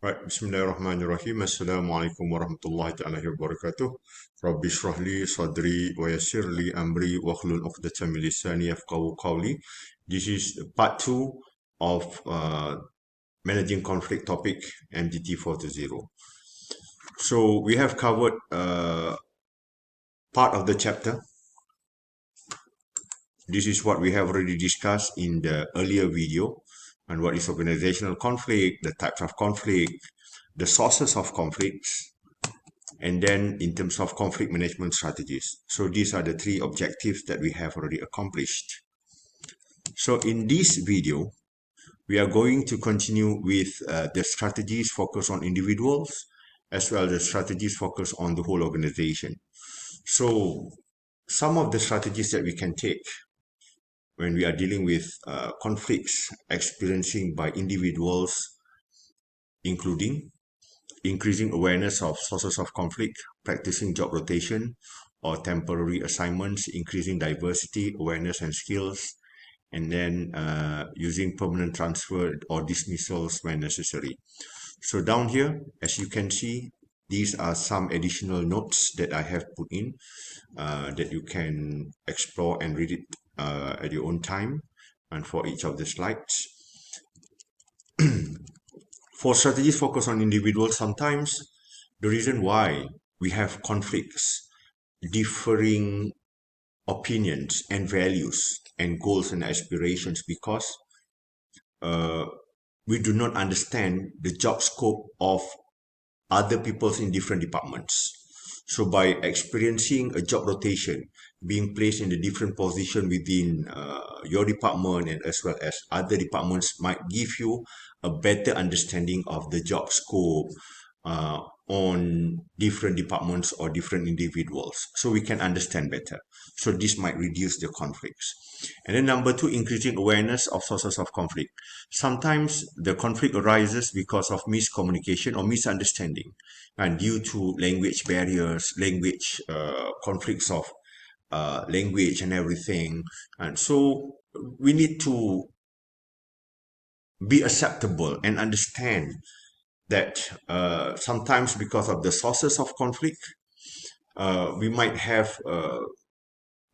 Right, Bismillahirrahmanirrahim. Assalamualaikum warahmatullahi ta'ala wabarakatuh. Rabbi shrah li sadri wa yassir li amri wa hlul 'uqdatam min lisani yafqahu qawli. This is part 2 of managing conflict topic MGT420. So we have covered part of the chapter. This is what we have already discussed in the earlier video on what is organizational conflict, the types of conflict, the sources of conflicts, and then in terms of conflict management strategies. So these are the three objectives that we have already accomplished. So in this video, we are going to continue with the strategies focused on individuals as well as the strategies focused on the whole organization. So some of the strategies that we can take when we are dealing with conflicts experiencing by individuals, including increasing awareness of sources of conflict, practicing job rotation or temporary assignments, increasing diversity, awareness and skills, and then using permanent transfer or dismissals when necessary. So down here, as you can see, these are some additional notes that I have put in that you can explore and read it at your own time and for each of the slides. For strategies focused on individuals, sometimes the reason why we have conflicts, differing opinions and values and goals and aspirations because we do not understand the job scope of other peoples in different departments. So by experiencing a job rotation, being placed in a different position within your department and as well as other departments might give you a better understanding of the job scope on different departments or different individuals. So we can understand better. So this might reduce the conflicts. And then number two, increasing awareness of sources of conflict. Sometimes the conflict arises because of miscommunication or misunderstanding and due to language barriers, language conflicts of language and everything. And so we need to be acceptable and understand that sometimes because of the sources of conflict, we might have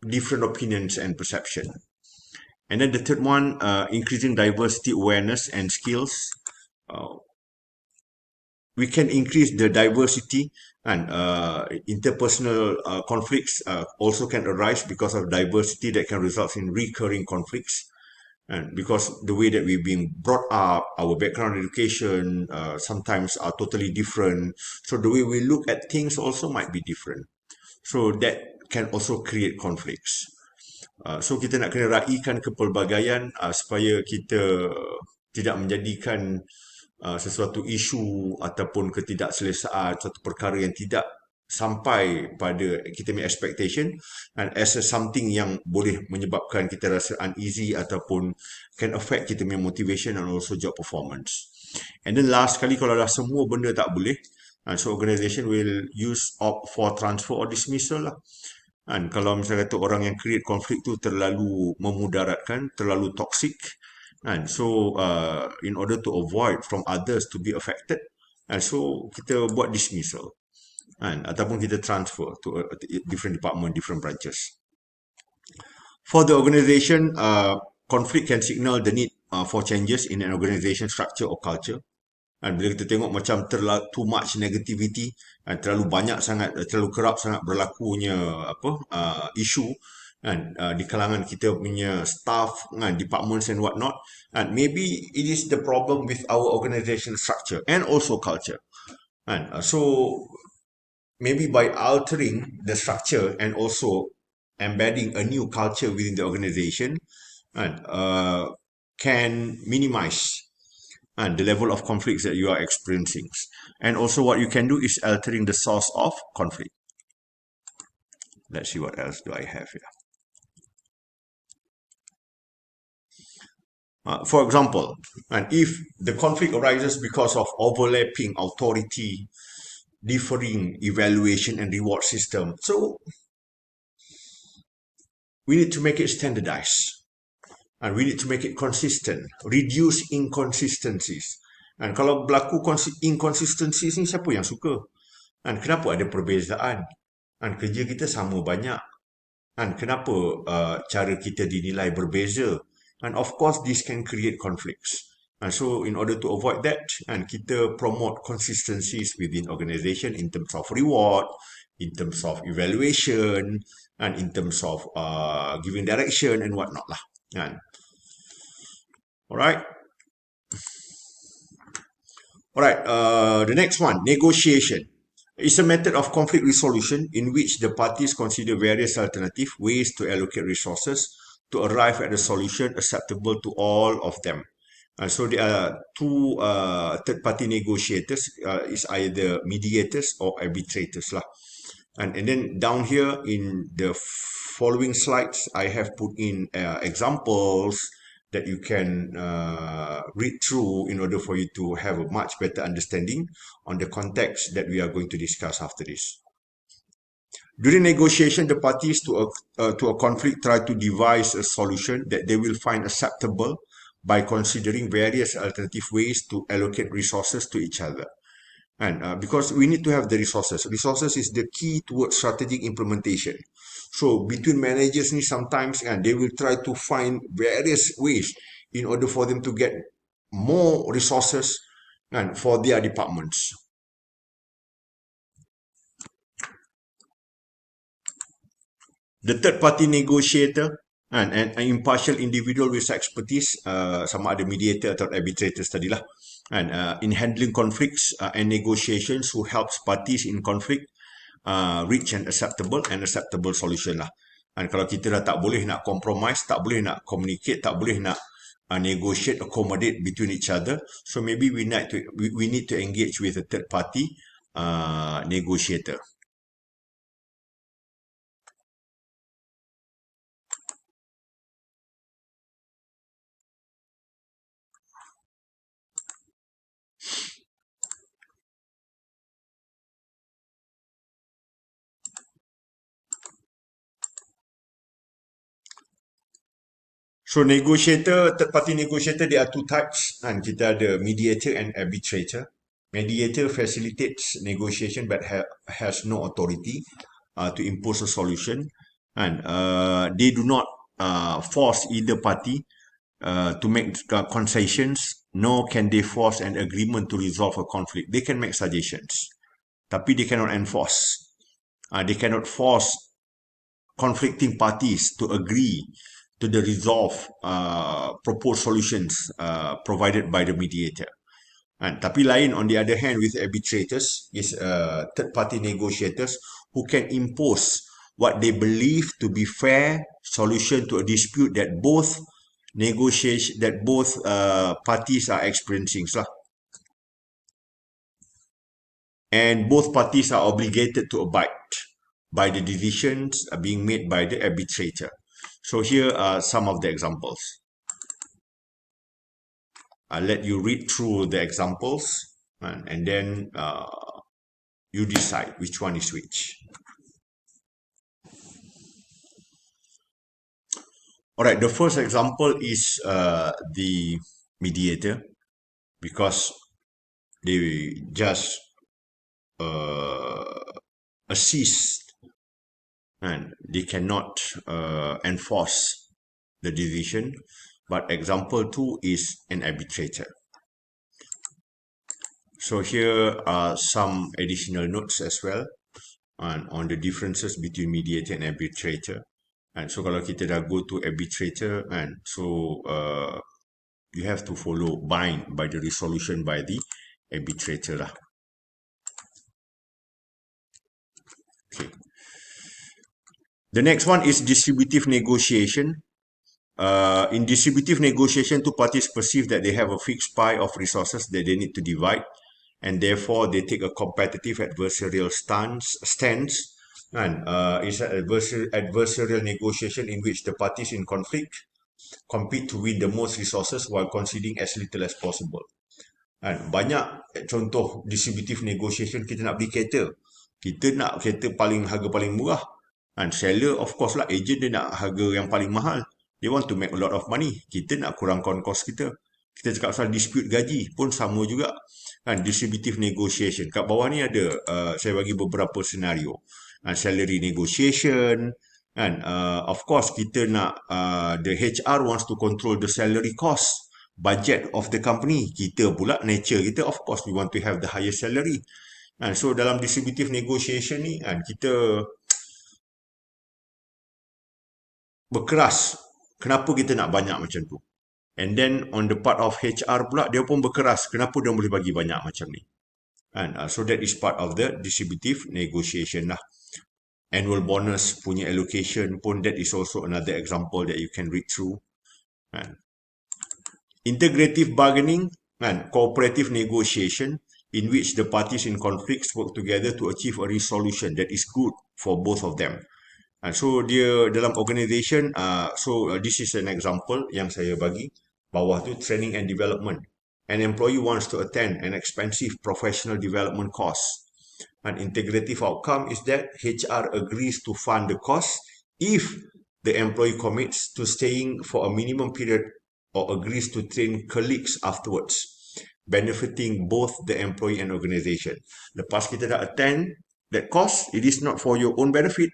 different opinions and perception. And then the third one, increasing diversity awareness and skills. We can increase the diversity and interpersonal conflicts also can arise because of diversity that can result in recurring conflicts. And because the way that we've been brought up, our background education sometimes are totally different. So the way we look at things also might be different. So that can also create conflicts. So kita nak kena raikan kepelbagaian supaya kita tidak menjadikan sesuatu isu ataupun ketidakselesaan, suatu perkara yang tidak sampai pada kita punya expectation and as a something yang boleh menyebabkan kita rasa uneasy ataupun can affect kita punya motivation and also job performance. And then last kali kalau dah semua benda tak boleh, so organisation will use opt for transfer or dismissal lah. Kan kalau misalnya kata orang yang create konflik tu terlalu memudaratkan, terlalu toxic, kan so in order to avoid from others to be affected, so kita buat dismissal, kan ataupun kita transfer to a different department, different branches. For the organisation, conflict can signal the need for changes in an organisation structure or culture. Dan bila kita tengok macam terlalu too much negativity, terlalu banyak sangat, terlalu kerap sangat berlakunya isu kan di kalangan kita punya staff kan, departments and whatnot, and maybe it is the problem with our organisation structure and also culture. And so maybe by altering the structure and also embedding a new culture within the organisation can minimize the level of conflicts that you are experiencing. And also what you can do is altering the source of conflict. Let's see what else do I have here. For example, and if the conflict arises because of overlapping authority, differing evaluation and reward system, so we need to make it standardized and we need to make it consistent, reduce inconsistencies, Dan kalau berlaku inconsistencies ni siapa yang suka? Dan kenapa ada perbezaan? Dan kerja kita sama banyak. Dan kenapa cara kita dinilai berbeza? And of course, this can create conflicts. And so, in order to avoid that, and kita promote consistencies within organization in terms of reward, in terms of evaluation, and in terms of giving direction and whatnot lah. And alright, the next one, negotiation. It's a method of conflict resolution in which the parties consider various alternative ways to allocate resources to arrive at a solution acceptable to all of them. So there are two third-party negotiators, is either mediators or arbitrators lah. And then down here in the following slides, I have put in examples that you can read through in order for you to have a much better understanding on the context that we are going to discuss after this. During negotiation, the parties to a conflict try to devise a solution that they will find acceptable by considering various alternative ways to allocate resources to each other. And because we need to have the resources. Resources is the key towards strategic implementation. So between managers sometimes they will try to find various ways in order for them to get more resources and for their departments. The third-party negotiator and an impartial individual with expertise, sama ada mediator atau arbitrators tadilah, and in handling conflicts and negotiations who helps parties in conflict reach an acceptable solution lah. And kalau kita dah tak boleh nak compromise, tak boleh nak communicate, tak boleh nak negotiate, accommodate between each other, so maybe we need to engage with a third party negotiator. So third-party negotiator, there are two types. And kita ada mediator and arbitrator. Mediator facilitates negotiation but has no authority to impose a solution. And they do not force either party to make concessions, nor can they force an agreement to resolve a conflict. They can make suggestions, tapi they cannot enforce. They cannot force conflicting parties to agree to the resolve proposed solutions provided by the mediator. Tapi lain, on the other hand, with arbitrators is third-party negotiators who can impose what they believe to be fair solution to a dispute that both parties are experiencing. And both parties are obligated to abide by the decisions being made by the arbitrator. So here are some of the examples. I'll let you read through the examples and then you decide which one is which. Alright, the first example is the mediator, because they just assist and they cannot enforce the decision. But example 2 is an arbitrator. So here are some additional notes as well on the differences between mediator and arbitrator. And so kalau kita dah go to arbitrator, and so you have to bind by the resolution by the arbitrator lah. Okay. The next one is distributive negotiation. In distributive negotiation, two parties perceive that they have a fixed pie of resources that they need to divide, and therefore they take a competitive adversarial stance. And it's an adversarial negotiation in which the parties in conflict compete to win the most resources while conceding as little as possible. And banyak contoh distributive negotiation. Kita nak beli kereta, kita nak kereta harga paling murah, and seller of course lah, agent dia nak harga yang paling mahal. They want to make a lot of money. Kita nak kurangkan kos kita. Kita cakap pasal dispute gaji pun sama juga. Kan, distributive negotiation. Kat bawah ni ada, saya bagi beberapa senario. Salary negotiation, kan, of course kita nak, the HR wants to control the salary cost, budget of the company. Kita pula, nature kita, of course we want to have the highest salary. So dalam distributive negotiation ni, kita berkeras. Kenapa kita nak banyak macam tu? And then on the part of HR pula, dia pun berkeras. Kenapa dia boleh bagi banyak macam ni? So that is part of the distributive negotiation lah. Annual bonus punya allocation pun, that is also another example that you can read through. Integrative bargaining and cooperative negotiation, in which the parties in conflicts work together to achieve a resolution that is good for both of them. So dia dalam organisation, this is an example yang saya bagi. Bawah tu training and development. An employee wants to attend an expensive professional development course. An integrative outcome is that HR agrees to fund the cost if the employee commits to staying for a minimum period or agrees to train colleagues afterwards, benefiting both the employee and organisation. Lepas kita dah attend that course, it is not for your own benefit.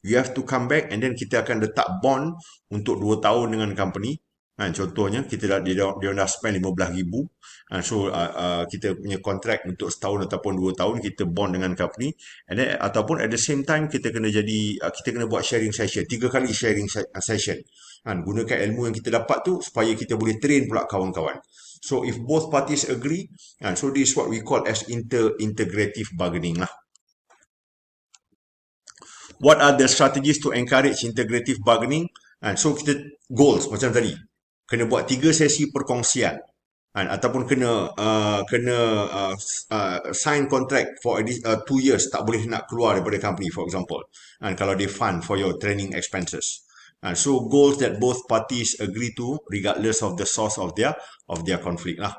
You have to come back and then kita akan letak bond untuk 2 tahun dengan company. Contohnya kita dia dah spend 15,000. So kita punya kontrak untuk setahun ataupun 2 tahun, kita bond dengan company. And then ataupun at the same time kita kena buat sharing session, 3 kali sharing session. Gunakan ilmu yang kita dapat tu supaya kita boleh train pula kawan-kawan. So if both parties agree, so this is what we call as integrative bargaining lah. What are the strategies to encourage integrative bargaining? So kita goals macam tadi, kena buat 3 sesi perkongsian, ataupun kena sign contract for 2 years, tak boleh nak keluar daripada company, for example, kalau they fund for your training expenses. So goals that both parties agree to regardless of the source of their conflict lah.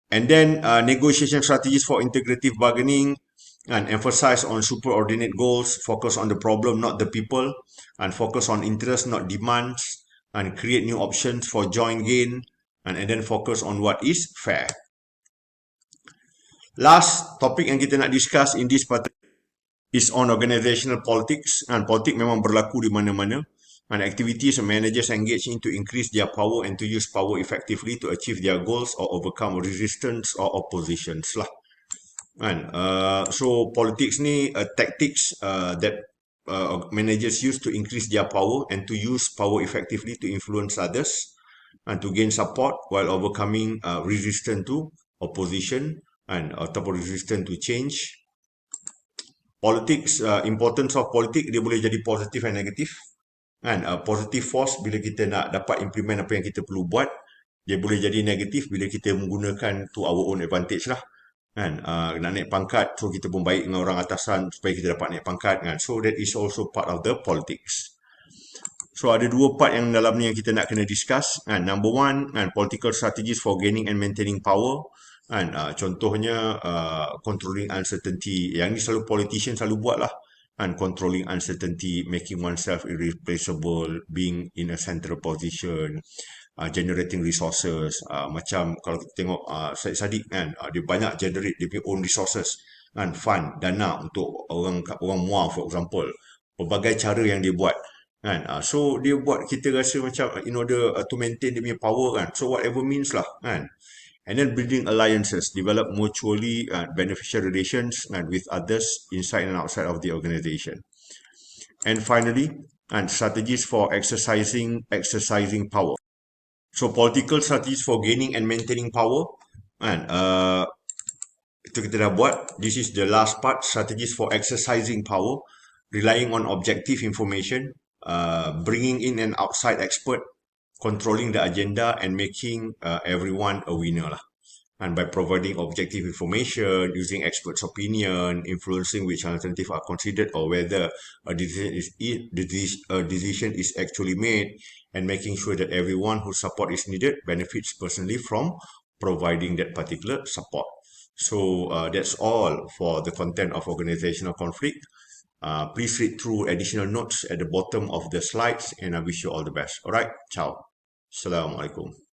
And then negotiation strategies for integrative bargaining, and emphasize on superordinate goals, focus on the problem, not the people, and focus on interest, not demands, and create new options for joint gain, and then focus on what is fair. Last topic yang kita nak discuss in this part is on organizational politics. Politik memang berlaku di mana-mana, and activities managers engage in to increase their power and to use power effectively to achieve their goals or overcome resistance or oppositions lah. So politics ni tactics that managers use to increase their power and to use power effectively to influence others and to gain support while overcoming resistance to opposition ataupun resistance to change. Politics, importance of politics, dia boleh jadi positif and negatif. Positive force bila kita nak dapat implement apa yang kita perlu buat. Dia boleh jadi negatif bila kita menggunakan to our own advantage lah. Nak naik pangkat, so kita pun baik dengan orang atasan supaya kita dapat naik pangkat. So that is also part of the politics. So ada 2 part yang dalam ni yang kita nak kena discuss. Number 1, political strategies for gaining and maintaining power. Contohnya controlling uncertainty. Yang ni selalu politician selalu buat lah. Controlling uncertainty, making oneself irreplaceable, being in a central position, generating resources. Macam kalau kita tengok Syed Saddiq dia banyak generate dia punya own resources, fund, dana untuk orang muar, for example. Berbagai cara yang dia buat. So dia buat kita rasa macam in order to maintain dia punya power so whatever means lah and then building alliances, develop mutually beneficial relations with others inside and outside of the organization. And finally, strategies for exercising power. So political strategies for gaining and maintaining power, itu kita dah buat. This is the last part, strategies for exercising power, relying on objective information, bringing in an outside expert, controlling the agenda, and making everyone a winner lah. And by providing objective information, using experts' opinion, influencing which alternatives are considered or whether a decision is actually made, and making sure that everyone whose support is needed benefits personally from providing that particular support. So that's all for the content of organizational conflict. Please read through additional notes at the bottom of the slides, and I wish you all the best. Alright, ciao. Assalamualaikum.